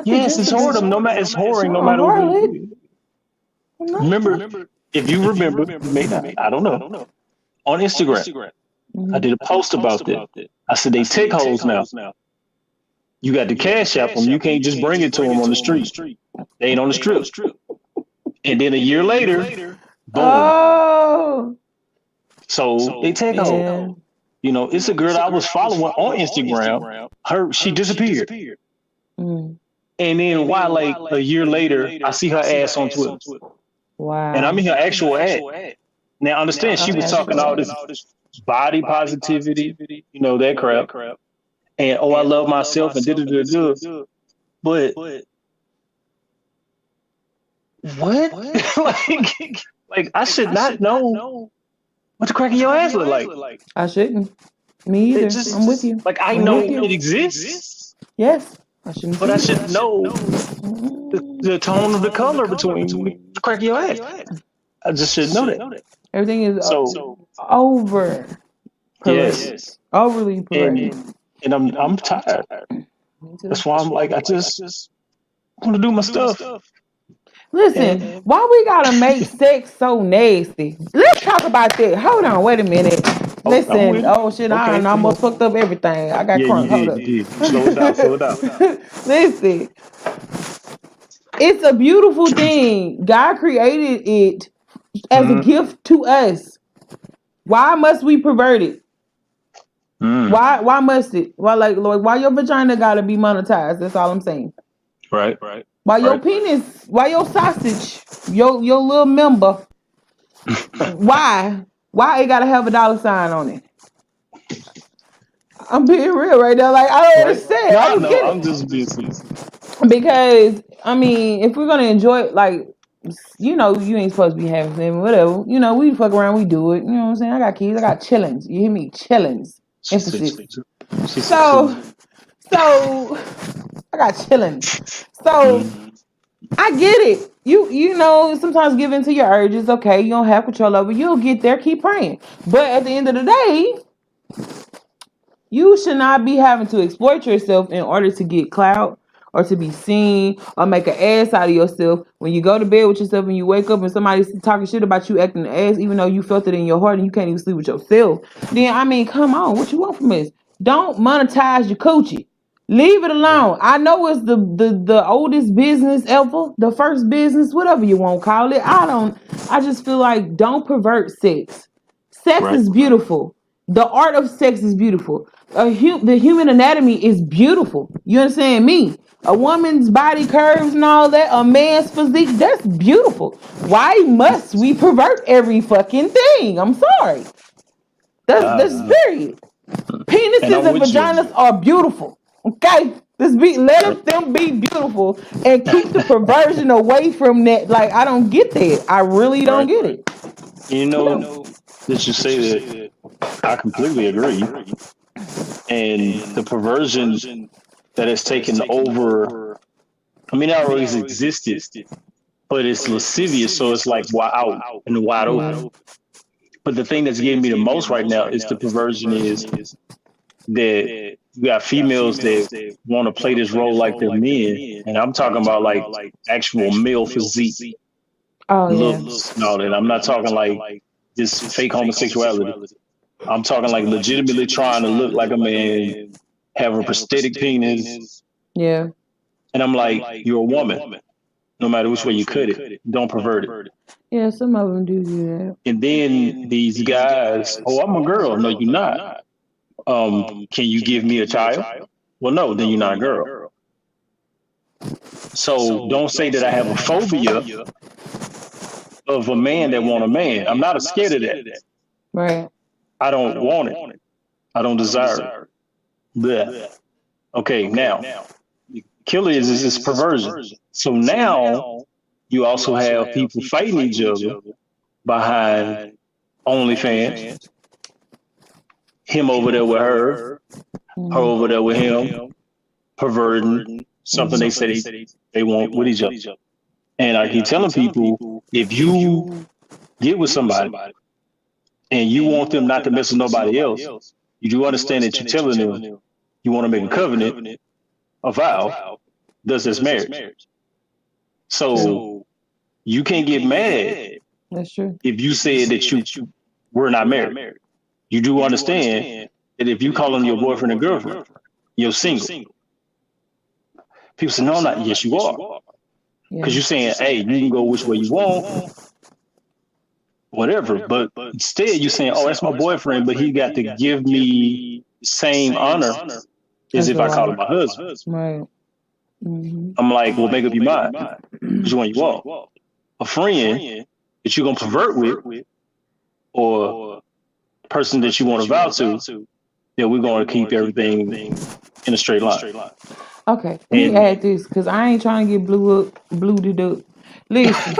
Yes, it's whoredom. No matter, it's whoring. No matter what. Remember, if you remember, you may not. I don't know. on Instagram. I did a post about that. I said they take hoes now. You got the cash app them. You can't just bring it to them on the street. They ain't on the strip. And then a year later, boom. Oh. So they take hoes. You know, it's a girl I was following on Instagram. She disappeared. And then why, like a year later, I see her ass on Twitter. Wow. And I'm in her actual ad. Now understand, she was talking all this body positivity, you know, that crap. And I love myself and da-da-da-da. But what? like I should not know what the crack of your ass look like. I shouldn't. Me either. I'm with you. Like I know it exists. Yes. I shouldn't. But I should know the tone of the color between the crack of your ass. I just should know that. Everything is over. Yes. Overly parade. And I'm tired. That's why I'm like, I just want to do my stuff. Listen, why we gotta make sex so nasty? Let's talk about that. Hold on, wait a minute. Listen, oh shit, I almost fucked up everything. I got crunk. Hold up. Slow it down. Listen, it's a beautiful thing. God created it as a gift to us. Why must we pervert it? Why must it? Why why your vagina gotta be monetized? That's all I'm saying. Right. Why your penis? Why your sausage? Your little member? Why it gotta have a dollar sign on it? I'm being real right now. Like I don't understand. No, I don't get it. I'm just busy. Because I mean, if we're gonna enjoy it, like you know, you ain't supposed to be having them, whatever. You know, we fuck around, we do it. You know what I'm saying? I got kids, I got chillins. You hear me? Chillins. Emphasis. So I got chillins. So I get it. You know, sometimes give in to your urges. Okay, you don't have control over it. You'll get there. Keep praying. But at the end of the day, you should not be having to exploit yourself in order to get clout or to be seen or make an ass out of yourself. When you go to bed with yourself and you wake up and somebody's talking shit about you acting an ass, even though you felt it in your heart and you can't even sleep with yourself, then I mean, come on, what you want from us? Don't monetize your coochie. Leave it alone. I know it's the oldest business ever, the first business, whatever you want to call it. I just feel like don't pervert sex. Sex is beautiful. The art of sex is beautiful. The human anatomy is beautiful. You understand me? A woman's body curves and all that, a man's physique, that's beautiful. Why must we pervert every fucking thing? I'm sorry. That's period. Penises and vaginas are beautiful. Okay? Let them be beautiful and keep the perversion away from that. Like, I don't get that. I really don't get it. You know that you say that, I completely agree. And the perversion that has taken over, I mean, it always existed, but it's lascivious, so it's like out and wide open. But the thing that's getting me the most right now is the perversion is that you got females that want to play this role like they're men, and I'm talking about like actual male physique, looks, and all that. I'm not talking like this fake homosexuality. I'm talking like legitimately trying to look like a man, have a prosthetic penis. Yeah. And I'm like, you're a woman. No matter which way you cut it, don't pervert it. Yeah, some of them do that. And then these guys, oh, I'm a girl. No, you're not. Can you give me a child? Well, no, then you're not a girl. So don't say that I have a phobia of a man that want a man. I'm not scared of that. Right. I don't want it. I don't desire it. Blech. Okay, now, killer is this perversion. So now you also have people fighting each other behind OnlyFans. Him over there with her over there with him, perverting something they say they want with each other. And I keep telling people, if you get with somebody and you want them not to mess with nobody else, you do understand that you're telling them you want to make a covenant, a vow, thus it's marriage. So you can't get mad. That's true. If you said that you we're not married. You do understand that if you call them your boyfriend or girlfriend, you're single. People say, no, not. Yes, you are. Because you're saying, hey, you can go which way you want, whatever. But instead, you're saying, oh, that's my boyfriend, but he got to give me the same honor as if I call him my husband. Right. I'm like, well, make up your mind. Which one you want? A friend that you're going to pervert with, or a person that you want to vow to, that we're going to keep everything in a straight line. Okay, let me add this, because I ain't trying to get blued up. Listen.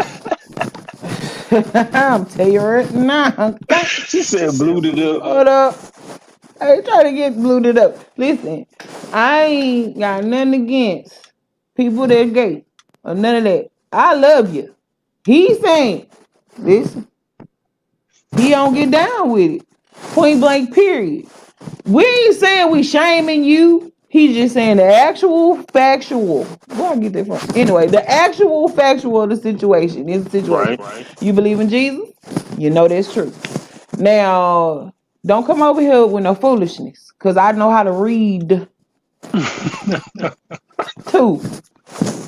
I'm telling you right now. She said blued up. Hold up. I ain't trying to get blued up. Listen, I ain't got nothing against people that gay or none of that. I love you. He's saying, listen, he don't get down with it. Point blank, period. We ain't saying we shaming you. He's just saying the actual factual. Where I get that from? Anyway, the actual factual of the situation is the situation. Right. You believe in Jesus? You know that's true. Now, don't come over here with no foolishness, because I know how to read too.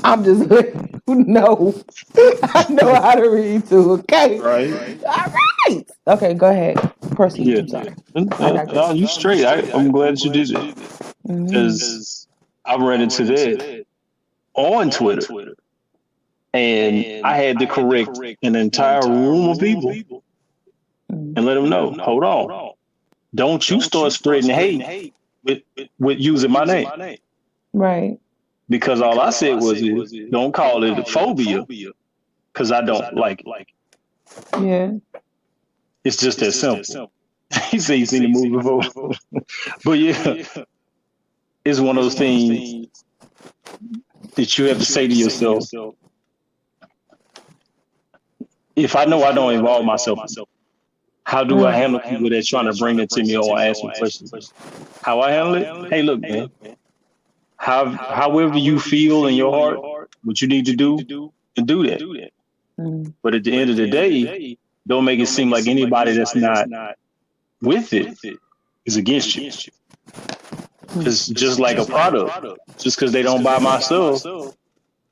I'm just letting you know. I know how to read too, okay? Right. All right. Okay, go ahead. Proceed. Yeah. I'm sorry. No, you straight. I'm glad that you did it. Because I've run into that on Twitter. And I had to correct an entire room of people and let them know, hold on. Don't you start spreading hate with using my name. Right. Because all I said was, don't call it a phobia, because I don't like it. Yeah. It's just that simple. He said he's seen the movie before. But yeah, it's one of those things that you have to say to yourself, if I know I don't involve myself, how do I handle people that's trying to bring it to me or ask me questions? How I handle it? Hey, look, man. However you feel in your heart, what you need to do, and do that. But at the end of the day, don't make it seem like anybody that's not with it is against you. Because just like a product, just because they don't buy my stuff,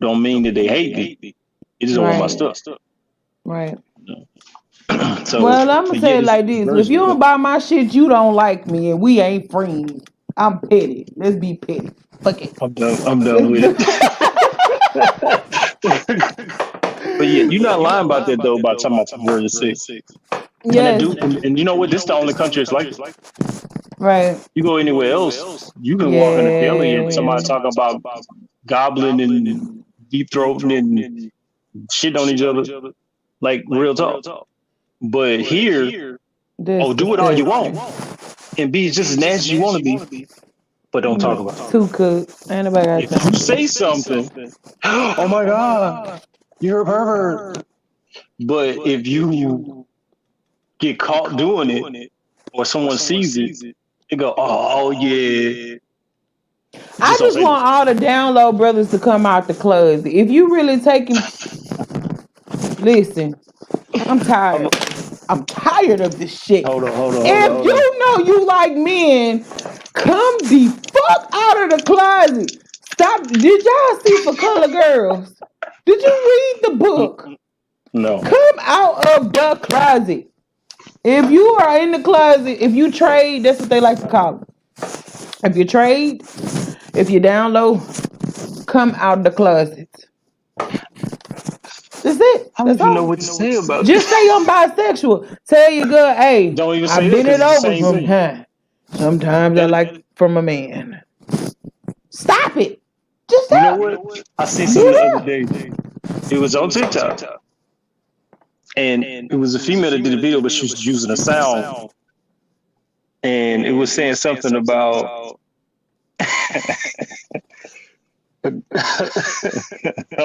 don't mean that they hate me. They just don't want my stuff. Right. So, well, I'm gonna say it like this: if you don't buy my shit, you don't like me, and we ain't friends. I'm petty. Let's be petty. Fuck it. I'm done with it. But yeah, you're not lying about that though. About talking about Perversion 6. Yes. And you know what? This is the only country it's like. Right. You go anywhere else, you can walk in the deli and somebody talking about gobbling and deep throating and shit on each other, like real talk. But here, do it all you want and be just as nasty as you want to be, but don't talk about it. Too good. If you say something, oh my God, you're a pervert. But if you get caught doing it or someone sees it, they go, oh yeah. I just want all the download brothers to come out the closet. If you really taking, listen, I'm tired. I'm tired of this shit. Hold on. If you know you like men, come the fuck out of the closet. Stop. Did y'all see For Color Girls? Did you read the book? No. Come out of the closet. If you are in the closet, if you trade, that's what they like to call it. If you trade, if you download, come out the closet. That's it. I don't even know what to say about it. Just say I'm bisexual. Tell your girl, hey, don't even say I've been it over sometimes. Sometimes I like from a man. Stop it. Just stop. You know what? I seen something the other day. It was on TikTok. And it was a female that did a video, but she was using a sound. And it was saying something about I'm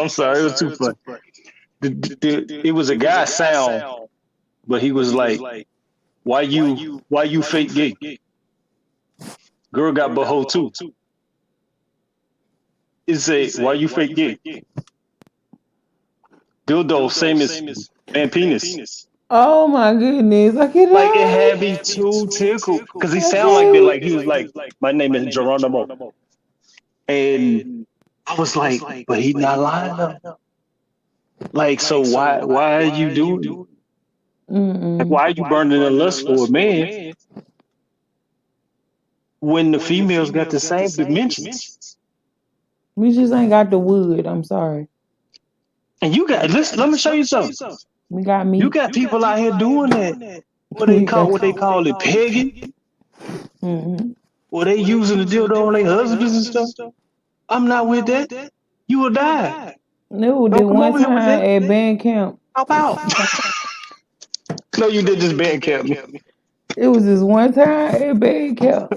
sorry, it was too funny. It was a guy sound, but he was like, why you fake gay? Girl got butthole too. It say, why you fake gay? Dildo, same as man penis. Oh my goodness, I cannot. Like it had me too tickled because he I sounded like that. can't. Like he was like, "My name is Geronimo," and I was like, "But he's not lying though." Like, so why are you doing it? Like, Mm-mm. why are you burning the lust for a man when the females got the same dimensions? We just ain't got the wood. I'm sorry. And you got listen. Let me show you something. We got You meat. got people out here doing that. We got. What they call it, pegging. Mm-hmm. Or they using the dildo on their husbands and stuff. I'm not with that. You will die. No, did Don't come one over here with time that. at band camp. Hop out. No, you did this band camp me. It was this one time at band camp.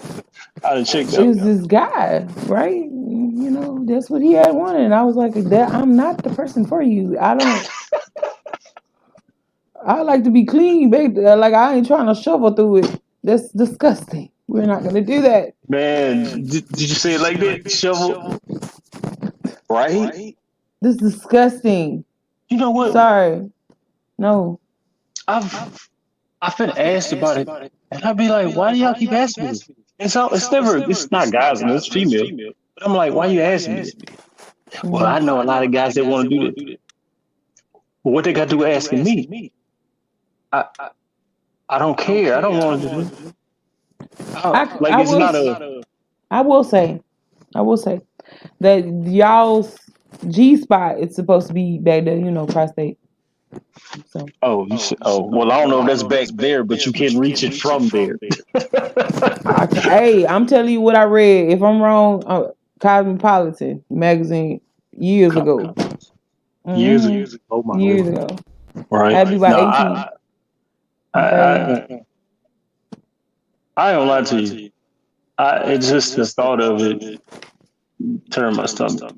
I done checked It out. was this guy, right? You know, that's what he had wanted. And I was like, that I'm not the person for you. I like to be clean, baby. Like I ain't trying to shovel through it. That's disgusting. We're not gonna do that. Man, did you say it like that? Shovel, right? This is disgusting. You know what? Sorry. No. I've been asked about it, and I'd be like, why do y'all keep asking me? It's not guys and it's female. But I'm like, why you asking me this? Well, I know a lot of guys that want to do this. But what they got to do asking me? I I don't care. I don't want to do this. Like it's not a. I will say that y'all's G spot is supposed to be back there, prostate. So Oh, you said. Oh, well, I don't know if that's back there, but you can reach it from there. hey, I'm telling you what I read. If I'm wrong, Cosmopolitan magazine years ago. Years ago. Oh my Years God. ago. Right. I'd be about No, 18. Okay. I don't lie to you. It's just the thought of it turned my stomach.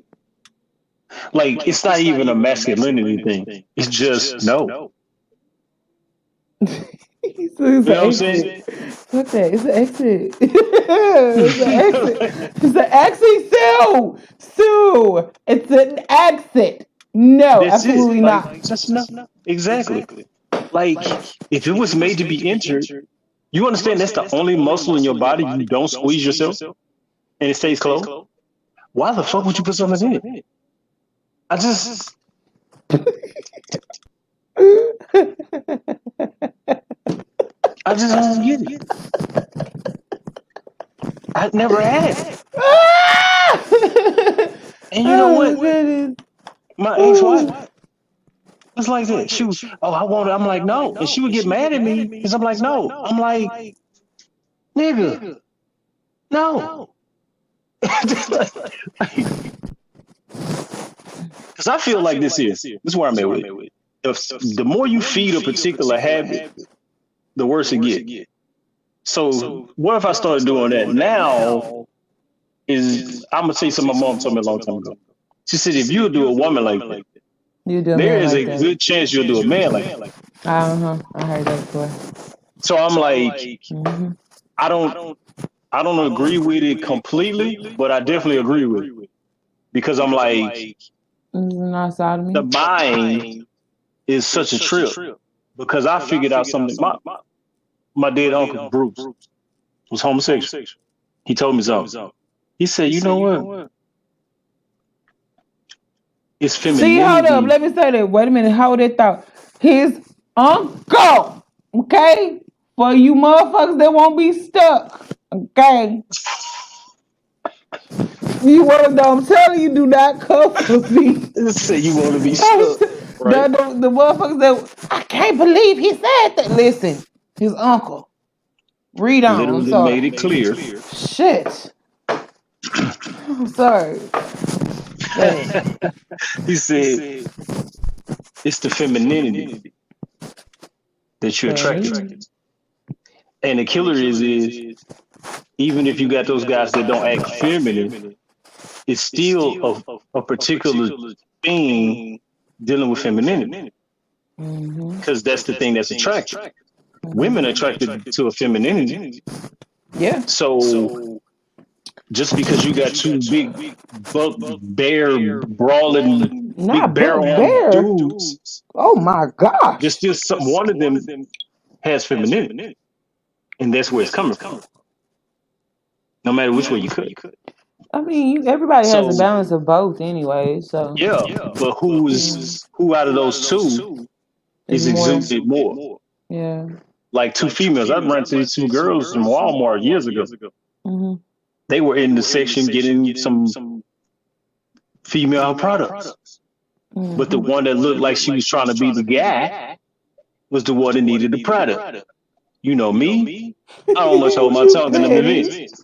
Like it's not even a masculinity thing. It's just no. It's You know what I'm an saying? exit. Fuck that. It's an exit. It's an exit. It's an exit. Sue. It's an exit. No, That's it. absolutely Like not. just no. Exactly. Like if it was made to be entered, you understand that's the only muscle in your body you don't squeeze yourself and it stays closed. Why the fuck would you put something in it? I just don't get it. I never asked. And you know what? My ex-wife was like that. She was, oh, I want it. I'm like, no. And she would get mad at me because I'm like, no. I'm like, nigga, no. Because I feel like this is where I'm at with it. The more you feed a particular habit, the worse it gets. So what if I started doing that now? I'm gonna say something my mom told me a long time ago. She said, if you do a woman like that, there is a good chance you'll do a man like that. I heard that before. So I'm like, I don't agree with it completely, but I definitely agree with it because I'm like, the mind is such a trip because I figured out something. My dead uncle Bruce was homosexual. He told me something. He said, you know what? It's femininity. See, hold up. Let me say that. Wait a minute. Hold that thought. His uncle. Okay? For you motherfuckers that won't be stuck. Okay? You want to know? I'm telling you, do not come for me. Say you want to be stuck. Right? The motherfuckers that, I can't believe he said that. Listen, his uncle. Read on. Literally I'm sorry. made it clear. Shit. I'm sorry. He said, it's the femininity that you're attracted to. And the killer is even if you got those guys that don't act feminine, it's still a particular thing dealing with femininity. Because that's the thing that's attractive. Women are attracted to a femininity. Yeah. So just because you got two big, buck, bear, brawling Not big Bill barrel arm Bear. dudes. Oh my gosh. Just one of them has femininity, and that's where it's coming from. No matter which way you cut. I mean, everybody has a So balance of both anyway. So yeah, but who out of those two it's is more. exuded more? Yeah. Like two females. I ran to these two girls from Walmart years ago. Mm-hmm. They were in the section getting some female products. Mm-hmm. But the one that looked like she was trying to be the guy was the one that needed the product. You know me. I don't much hold my tongue in them events.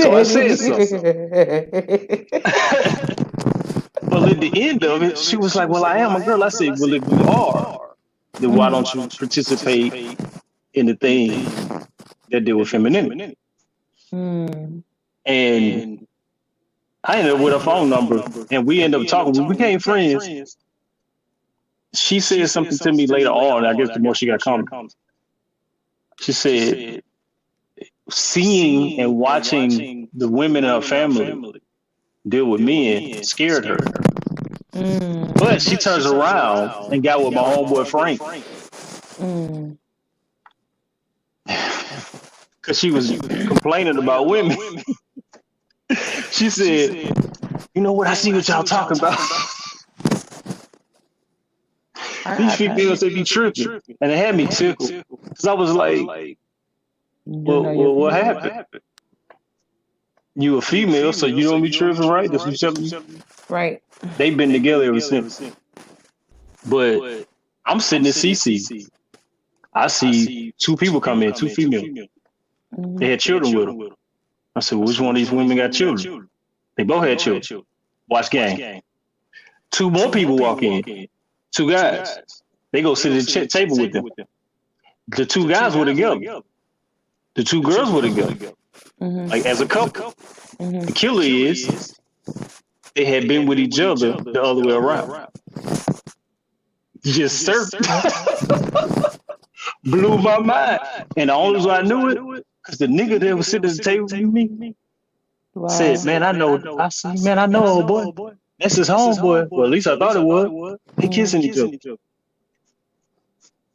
So I said something. Well, at the end of it, she was like, well, I am a girl. I said, well, if you are, then why don't you participate in the thing that deal with femininity? Mm. And I ended up with her phone number, and we ended up talking. We became friends. She said something to me later on. I guess the more she got calm, she said, seeing and watching the women in her family deal with men scared her. Mm. But she turns around and got with my homeboy Frank. Mm. Because she was complaining about women. She said, you know what? I see what y'all talking about. These females, they be tripping. And it had me tickled. Because I was like, well, what happened? You a female, so you don't be tripping, right? That's what you're telling me? Right. They've been together ever since. But I'm sitting at CC. I see two people come in, two females. Mm-hmm. They had children with them. I said, well, which one of these women got children? They both had children. Watch game. Two more people walk in. Two guys. They go sit at the table with them. The two guys were together. The two girls were together. Mm-hmm. Like as a couple. Mm-hmm. The killer is they had been with each other the other way around. Just surfed. Blew my mind. And the only reason I knew it, because the nigga that was sitting at the table with me said, man, I know. I said, man, I know, old boy. That's his homeboy. Well, at least I thought it was. They kissing each other.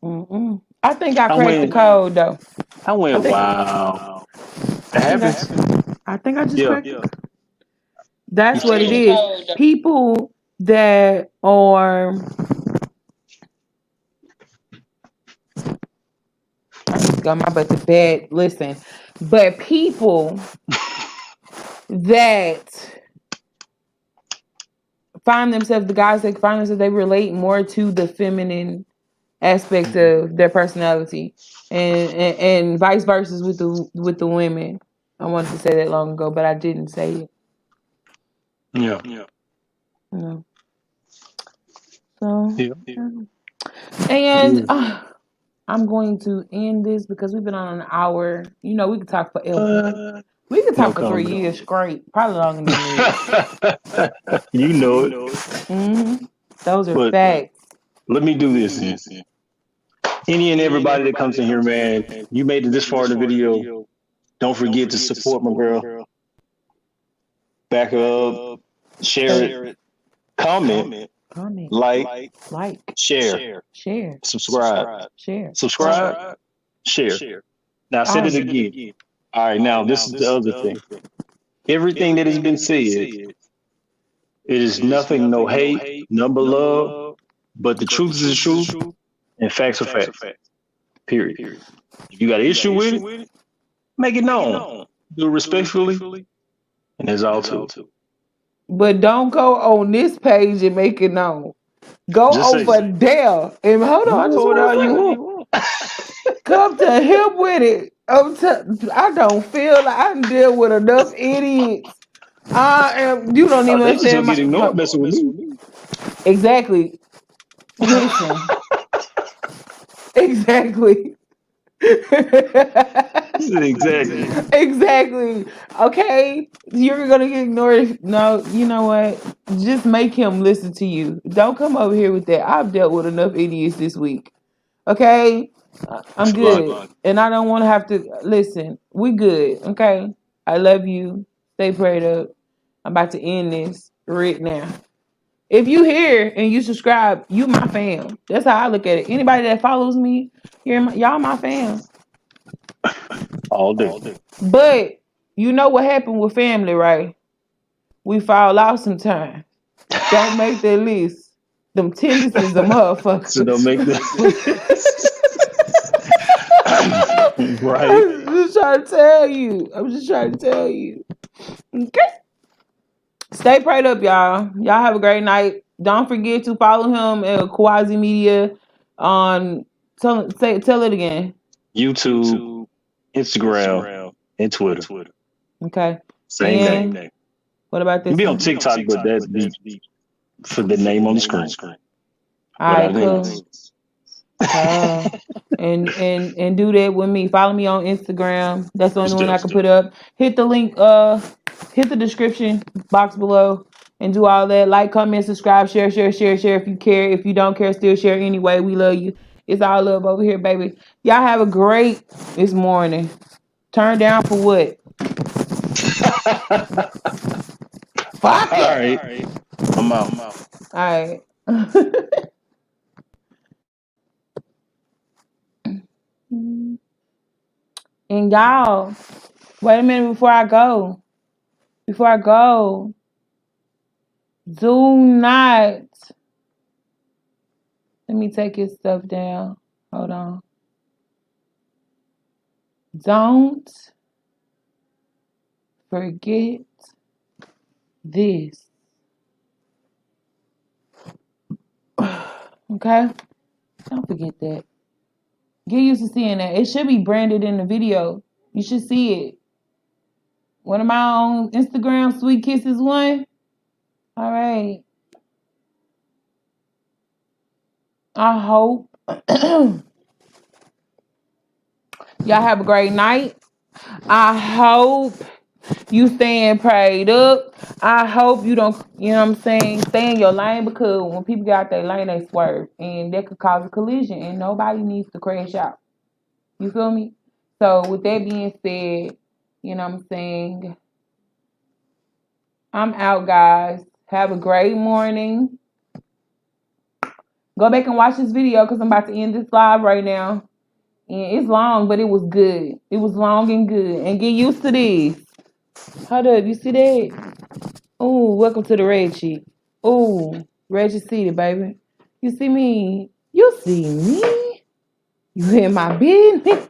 Mm-mm. I think I cracked the code though. I went, wow. That happens. I think I just cracked it. That's what it is. People that are, I need to go my butt to bed. Listen, but people that find themselves, the guys that find themselves, they relate more to the feminine aspect of their personality, and vice versa with the women. I wanted to say that long ago, but I didn't say it. Yeah. No. So, Yeah. and I'm going to end this because we've been on an hour. You know, we could talk forever. We could talk for 3 years straight, probably longer than that. You know it. Mm-hmm. Those are facts. Let me do this then. Any and everybody that comes in here, man, you made it this far in the video. Don't forget to support my girl. Back up, share it, comment, like, share, subscribe, share. Now, I said it again. All right, now, this is the other thing. Everything that has been said, it is nothing, no hate, none but love, but the truth is the truth, and facts are facts. Period. If you got an issue with it, make it known. Do it respectfully, and that's all too. But don't go on this page and make it known. Go just over there and hold on. I just want to come to him with it. I don't feel like I can deal with enough idiots. You don't even understand my. Ignored messing with me. Exactly. Listen. Exactly. Exactly. Okay, you're gonna get ignored. No, you know what? Just make him listen to you. Don't come over here with that. I've dealt with enough idiots this week. Okay, I'm good, and I don't want to have to listen. We good. Okay, I love you. Stay prayed up. I'm about to end this right now. If you here and you subscribe, you my fam. That's how I look at it. Anybody that follows me, y'all my fam. All day. But you know what happened with family, right? We fall out sometimes. Don't make that list. Them tendencies of motherfuckers. So don't make the right. I'm just trying to tell you. Okay. Stay prayed up, y'all. Y'all have a great night. Don't forget to follow him at Quasi Media on tell it again. YouTube, Instagram, and Twitter. Okay. Same name. What about this? You be on TikTok, but that's for the name on the screen. All right, cool. And do that with me. Follow me on Instagram. That's the only one I can put up. Hit the link, hit the description box below and do all that. Like, comment, subscribe, share if you care. If you don't care, still share anyway. We love you. It's all love over here, baby. Y'all have a great this morning. Turn down for what? Fuck it. All right. I'm out. All right. And y'all, wait a minute before I go. Do not. Let me take his stuff down. Hold on. Don't forget this. Okay? Don't forget that. Get used to seeing that. It should be branded in the video. You should see it. One of my on Instagram, Sweet Kisses 1. All right. I hope y'all have a great night. I hope you staying prayed up. I hope you don't, you know what I'm saying, stay in your lane, because when people get out their lane, they swerve. And that could cause a collision. And nobody needs to crash out. You feel me? So with that being said, you know what I'm saying, I'm out, guys. Have a great morning. Go back and watch this video because I'm about to end this live right now. And it's long, but it was good. It was long and good. And get used to this. Hold up, you see that? Ooh, welcome to the red sheet. Ooh, Reggie seated, baby. You see me? You see me? You in my business?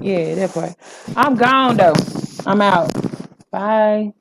Yeah, that part. I'm gone, though. I'm out. Bye.